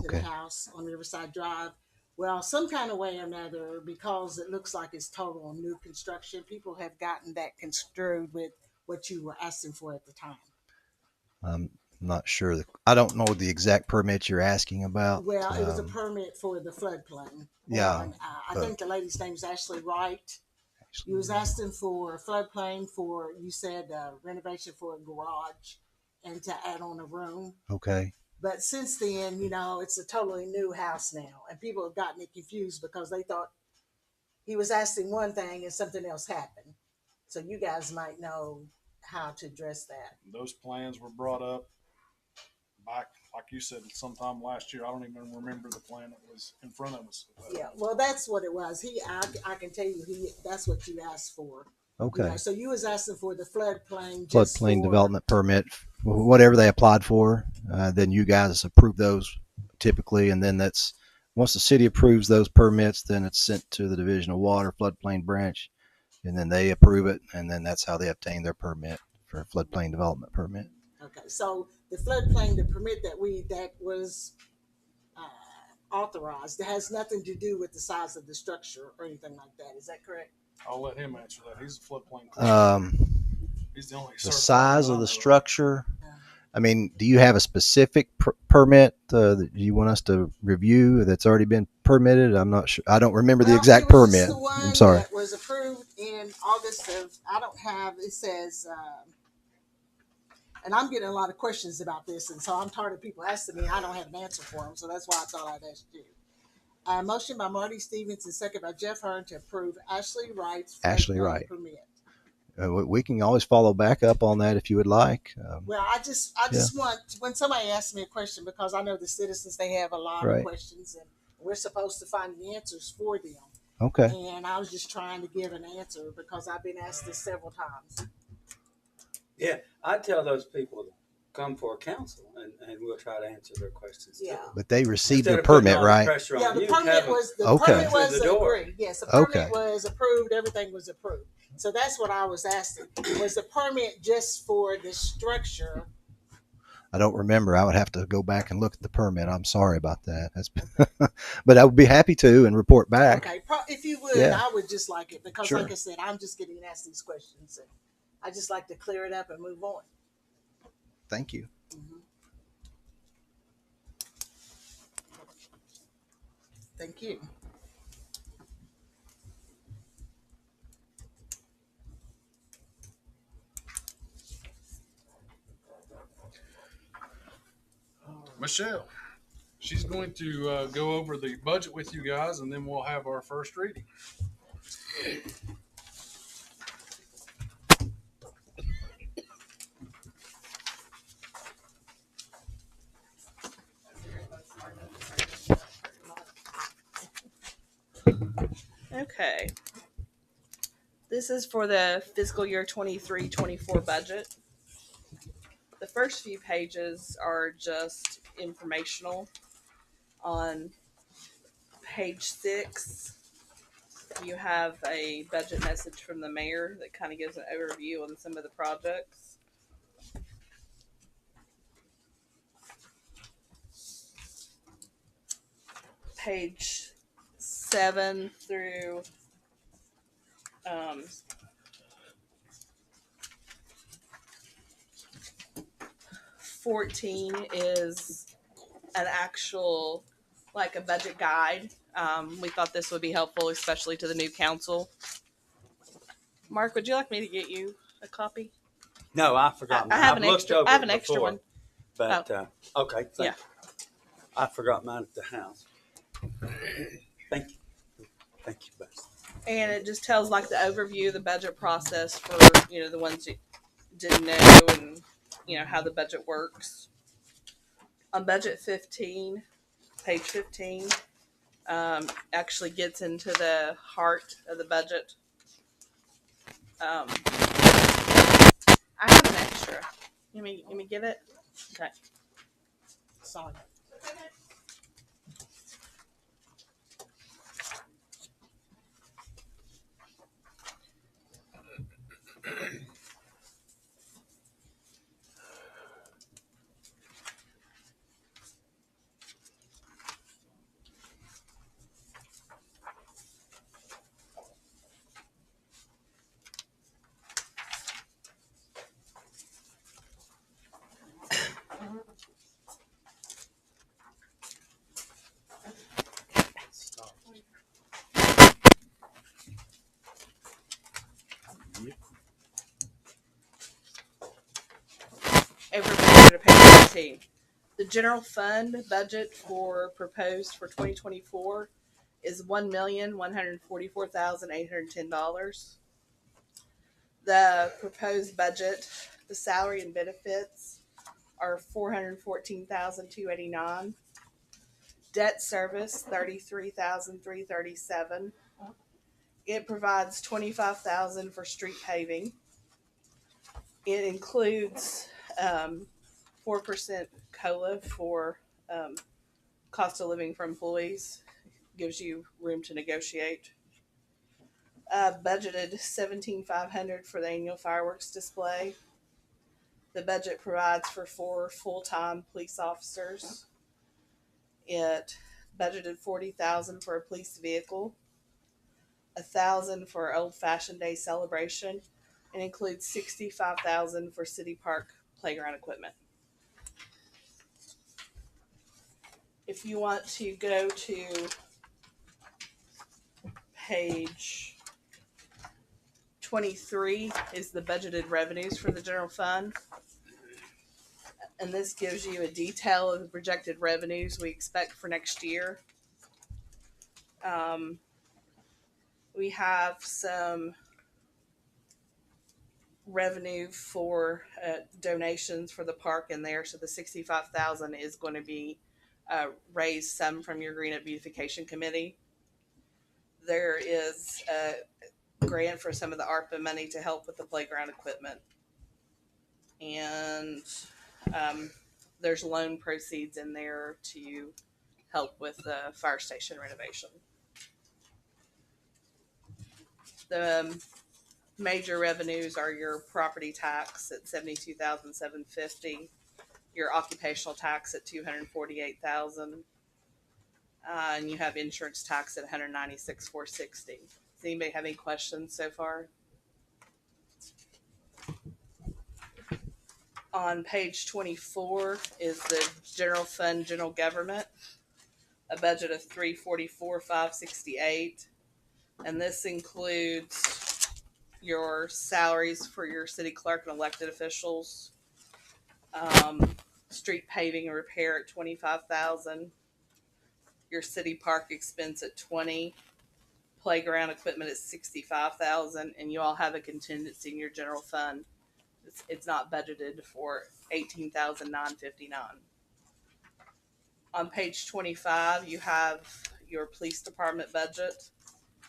S4: to the house on Riverside Drive. Well, some kind of way or another, because it looks like it's total new construction, people have gotten that construed with what you were asking for at the time. I'm
S8: not sure. I don't know the exact permit you're asking about.
S4: Well, it was a permit for the floodplain.
S8: Yeah.
S4: I think the lady's name is Ashley Wright. You was asking for a floodplain for, you said renovation for a garage and to add on a room.
S8: Okay.
S4: But since then, you know, it's a totally new house now. And people have gotten it confused because they thought he was asking one thing and something else happened. So you guys might know how to address that.
S2: Those plans were brought up back, like you said, sometime last year. I don't even remember the plan that was in front of us.
S4: Yeah, well, that's what it was. I can tell you, that's what you asked for.
S12: Okay.
S4: So you was asking for the floodplain.
S12: Floodplain development permit, whatever they applied for, then you guys approve those typically, and then that's once the city approves those permits, then it's sent to the Division of Water floodplain branch, and then they approve it, and then that's how they obtain their permit for a floodplain development permit.
S4: Okay, so the floodplain, the permit that was authorized, that has nothing to do with the size of the structure or anything like that. Is that correct?
S2: I'll let him answer that. He's a floodplain. He's the only.
S12: The size of the structure. I mean, do you have a specific permit that you want us to review that's already been permitted? I'm not sure. I don't remember the exact permit.
S4: The one
S12: I'm sorry.
S4: That was approved in August of. I don't have. It says. And I'm getting a lot of questions about this, and so I'm tired of people asking me. I don't have an answer for them, so that's why I thought I'd ask you. Motion by Marty Stevens and second by Jeff Hearn to approve Ashley Wright's
S12: Wright
S4: permit.
S12: We can always follow back up on that if you would like.
S4: Well, I just want, when somebody asks me a question, because I know the citizens, they have a lot of questions, and we're supposed to find the answers for them.
S12: Okay.
S4: And I was just trying to give an answer because I've been asked this several times.
S13: Yeah, I tell those people to come for counsel, and we'll try to answer their questions.
S4: Yeah.
S12: But they received their permit, right?
S4: Yeah, the permit was agreed. Yes, the permit was approved. Everything was approved. So that's what I was asking. Was the permit just for the structure?
S12: I don't remember. I would have to go back and look at the permit. I'm sorry about that. But I would be happy to and report back.
S4: Okay, if you would, I would just like it because, like I said, I'm just getting asked these questions, and I just like to clear it up and move on.
S12: Thank you.
S4: Mm-hmm. Thank you.
S2: Michelle, she's going to go over the budget with you guys, and then we'll have our first reading.
S14: Okay. This is for the fiscal year 23-24 budget. The first few pages are just informational. On page 6, you have a budget message from the mayor that kind of gives an overview on some of the projects. Page 7 through 14 is an actual, like a budget guide. We thought this would be helpful, especially to the new council. Mark, would you like me to get you a copy?
S13: No, I forgot.
S14: I have an extra one.
S13: But okay, thank you. I forgot mine at the house. Thank you, Bess.
S14: And it just tells like the overview of the budget process for the ones you didn't know, and how the budget works. On budget 15, page 15, actually gets into the heart of the budget. I have an extra. Let me get it. Okay.
S4: Sorry.
S14: Everybody to page 15. The general fund budget proposed for 2024 is $1,144,810. The proposed budget, the salary and benefits are $414,289. Debt service $33,337. It provides 25,000 for street paving. It includes 4% COLA for cost of living for employees. Gives you room to negotiate. Budgeted 17,500 for the annual fireworks display. The budget provides for 4 full-time police officers. It budgeted 40,000 for a police vehicle, 1,000 for Old Fashioned Day celebration, and includes 65,000 for city park playground equipment. If you want to go to page 23 is the budgeted revenues for the general fund. And this gives you a detail of the projected revenues we expect for next year. We have some revenue for donations for the park in there. So the 65,000 is going to be raised some from your Greenup Beautification Committee. There is a grant for some of the ARPA money to help with the playground equipment. And there's loan proceeds in there to help with the fire station renovation. The major revenues are your property tax at $72,750, your occupational tax at $248,000, and you have insurance tax at $196,460. Does anybody have any questions so far? On page 24 is the general fund, general government, a budget of $344,568, and this includes your salaries for your city clerk and elected officials, street paving and repair at $25,000, your city park expense at $20,000, playground equipment at $65,000, and you all have a contingency in your general fund. It's not budgeted for $18,959. On page 25, you have your police department budget.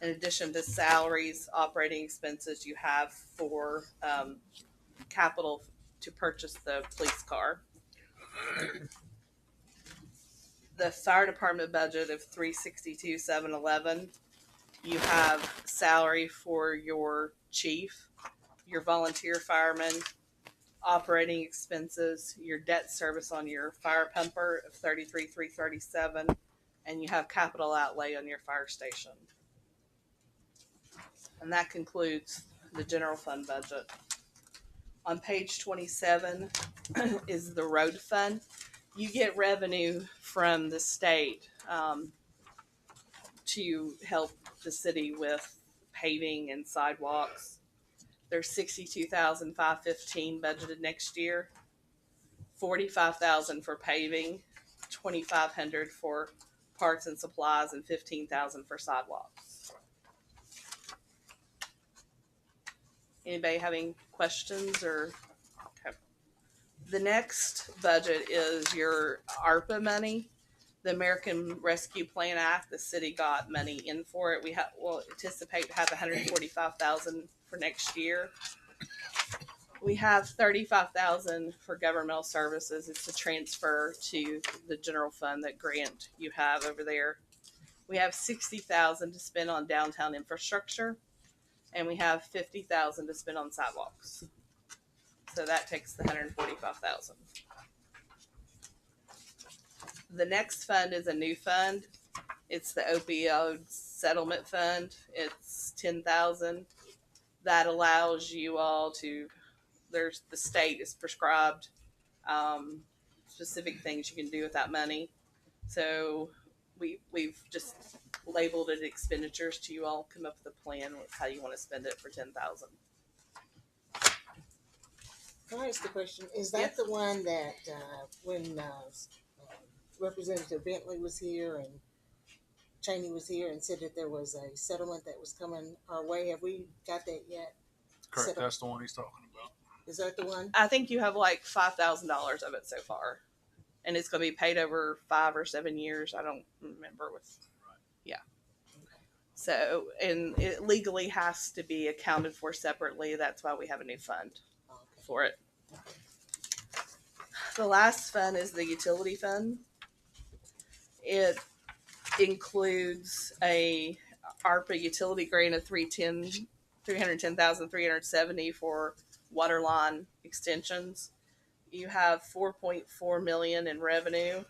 S14: In addition to salaries, operating expenses, you have for capital to purchase the police car. The fire department budget of $362,711. You have salary for your chief, your volunteer firemen, operating expenses, your debt service on your fire pumper of $33,337, and you have capital outlay on your fire station. And that concludes the general fund budget. On page 27 is the road fund. You get revenue from the state to help the city with paving and sidewalks. There's $62,515 budgeted next year, $45,000 for paving, $2,500 for parts and supplies, and $15,000 for sidewalks. Anybody having questions or? Okay. The next budget is your ARPA money. The American Rescue Plan Act, the city got money in for it. We will anticipate to have $145,000 for next year. We have $35,000 for governmental services. It's a transfer to the general fund, that grant you have over there. We have $60,000 to spend on downtown infrastructure, and we have $50,000 to spend on sidewalks. So that takes the $145,000. The next fund is a new fund. It's the opioid settlement fund. It's $10,000. That allows you all to. The state is prescribed specific things you can do with that money. So we've just labeled it expenditures to you all come up with a plan with how you want to spend it for $10,000.
S4: Can I ask the question? Is that the one that when Representative Bentley was here and Cheney was here and said that there was a settlement that was coming our way? Have we got that yet?
S2: Correct. That's the one he's talking about.
S4: Is that the one?
S14: I think you have like $5,000 of it so far, and it's going to be paid over 5 or 7 years. I don't remember with. Yeah. So, and it legally has to be accounted for separately. That's why we have a new fund for it. The last fund is the utility fund. It includes a ARPA utility grant of 310,370 for water line extensions. You have 4.4 million in revenue.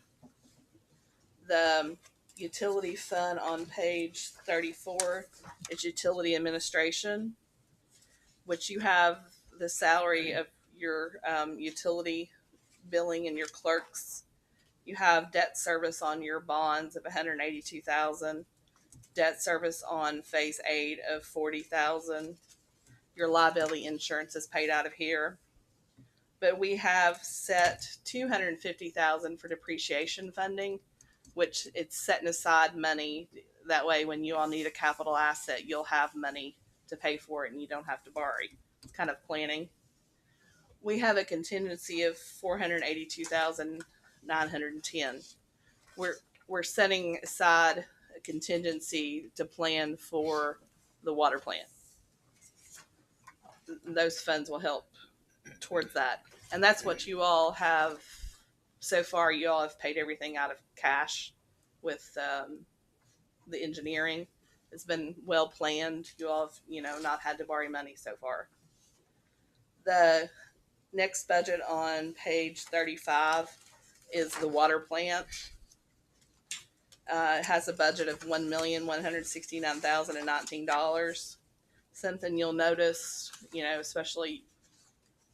S14: The utility fund on page 34 is utility administration, which you have the salary of your utility billing and your clerks. You have debt service on your bonds of 182,000, debt service on phase 8 of 40,000. Your liability insurance is paid out of here. But we have set 250,000 for depreciation funding, which it's setting aside money. That way, when you all need a capital asset, you'll have money to pay for it and you don't have to borrow. It's kind of planning. We have a contingency of 482,910. We're setting aside a contingency to plan for the water plant. Those funds will help towards that. And that's what you all have so far. You all have paid everything out of cash with the engineering. It's been well planned. You all have, not had to borrow money so far. The next budget on page 35 is the water plant. It has a budget of $1,169,019. Something you'll notice, especially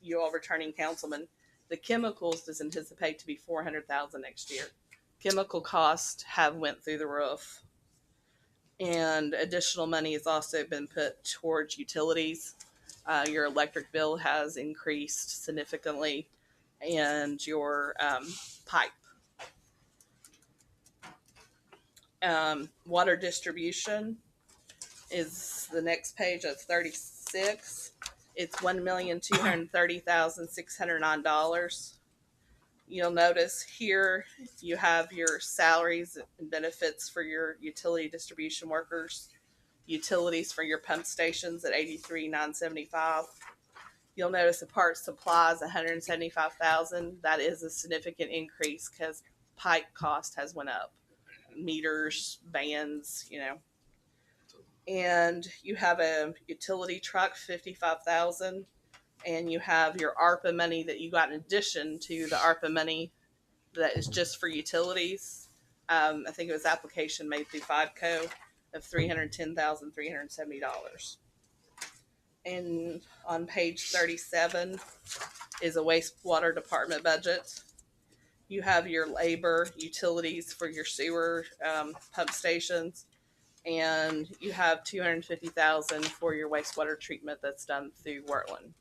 S14: you all returning councilmen, the chemicals is anticipated to be $400,000 next year. Chemical costs have went through the roof, and additional money has also been put towards utilities. Your electric bill has increased significantly, and your pipe. Water distribution is the next page of 36. It's $1,230,609. You'll notice here you have your salaries and benefits for your utility distribution workers, utilities for your pump stations at $83,975. You'll notice the parts supplies $175,000. That is a significant increase because pipe cost has went up, meters, bands, And you have a utility truck, $55,000. And you have your ARPA money that you got in addition to the ARPA money that is just for utilities. I think it was application made through FIDCO of $310,370. And on page 37 is a wastewater department budget. You have your labor, utilities for your sewer pump stations, and you have $250,000 for your wastewater treatment that's done through Wordland.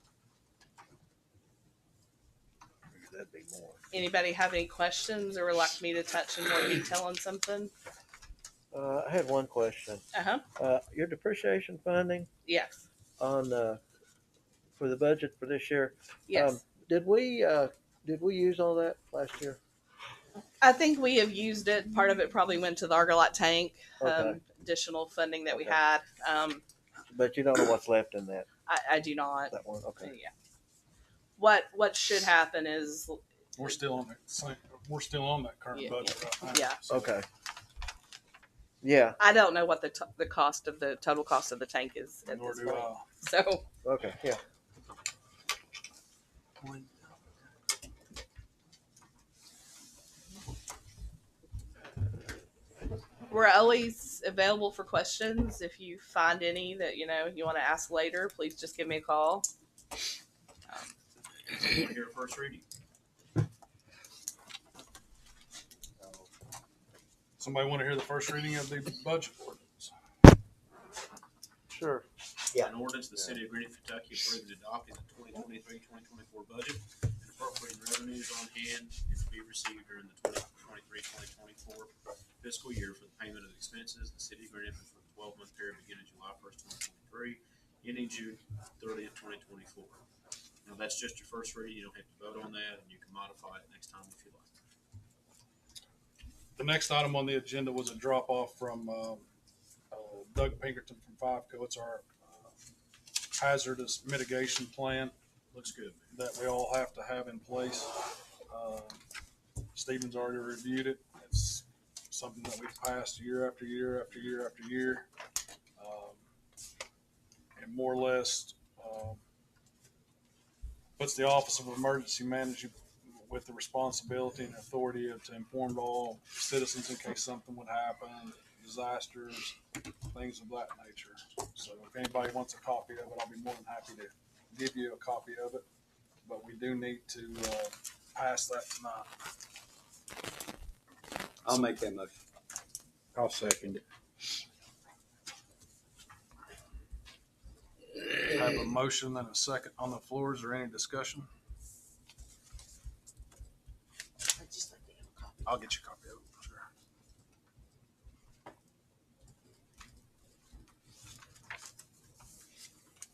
S1: That'd be more.
S14: Anybody have any questions or would like me to touch in more detail on something?
S1: I had one question. Your depreciation funding
S14: Yes.
S1: on for the budget for this year.
S14: Yes.
S1: Did we use all that last year?
S14: I think we have used it. Part of it probably went to the Argolite tank.
S1: Okay.
S14: Additional funding that we
S1: Okay.
S14: had.
S1: But you don't know what's left in that.
S14: I do not.
S1: That one. Okay.
S14: Yeah. What should happen is
S2: We're still on that current
S14: Yeah,
S2: budget right now.
S14: yeah.
S2: So
S1: Okay. Yeah.
S14: I don't know what the cost of the total cost of the tank is at
S2: Nor
S14: this
S2: do
S14: point.
S2: I.
S14: So
S1: Okay. Yeah.
S14: we're always available for questions. If you find any that you want to ask later, please just give me a call.
S10: Want to hear a first reading?
S2: Somebody want to hear the first reading of the budget ordinance?
S1: Sure.
S10: An ordinance, the city of Greenup, Kentucky approving and adopting the 2023-2024 budget and appropriating revenues on hand and to be received during the 2023-2024 fiscal year for the payment of expenses. The city of Greenup for the 12-month period beginning July 1st, 2023, ending June 30th, 2024. Now, that's just your first reading. You don't have to vote on that, and you can modify it next time if you like.
S2: The next item on the agenda was a drop off from Doug Pinkerton from FIVCO. It's our hazardous mitigation plan.
S10: Looks good.
S2: That we all have to have in place. Stephen's already reviewed it. It's something that we've passed year after year after year after year. And more or less puts the Office of Emergency Management with the responsibility and authority to inform all citizens in case something would happen, disasters, things of that nature. So if anybody wants a copy of it, I'll be more than happy to give you a copy of it. But we do need to pass that tonight.
S13: I'll make that motion.
S10: I'll second it.
S2: I have a motion and a second on the floor. Is there any discussion? I'll get you a copy of it. Sure.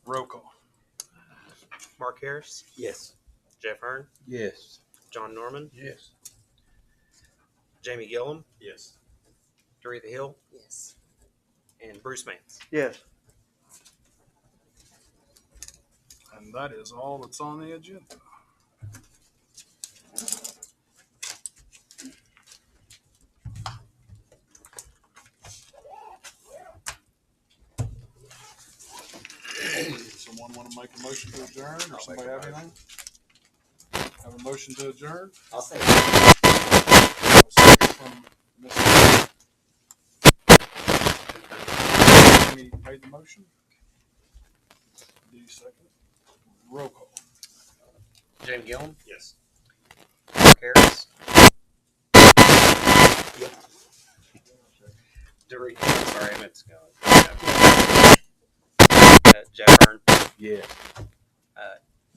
S2: Roll call.
S9: Mark Harris,
S13: Yes.
S9: Jeff Hearn,
S10: Yes.
S9: John Norman,
S10: Yes.
S9: Jamie Gillum,
S10: Yes.
S9: Doretha Hill,
S4: Yes.
S9: and Bruce Mance.
S1: Yes.
S2: And that is all that's on the agenda. Someone want to make a motion to adjourn, or somebody have anything? Have a motion to adjourn?
S13: I'll say.
S2: A second from Mr. Amy made the motion. Do you second? Roll call.
S9: Jamie Gillum,
S10: Yes.
S9: Mark Harris, Doretha, sorry, I meant to go. Jeff Hearn,
S10: Yes.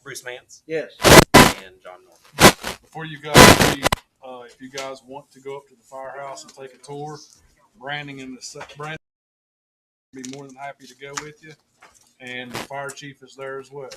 S9: Bruce Mance,
S1: Yes.
S9: and John Norman.
S2: Before you guys leave, if you guys want to go up to the firehouse and take a tour, Brandon will be more than happy to go with you. And the fire chief is there as well.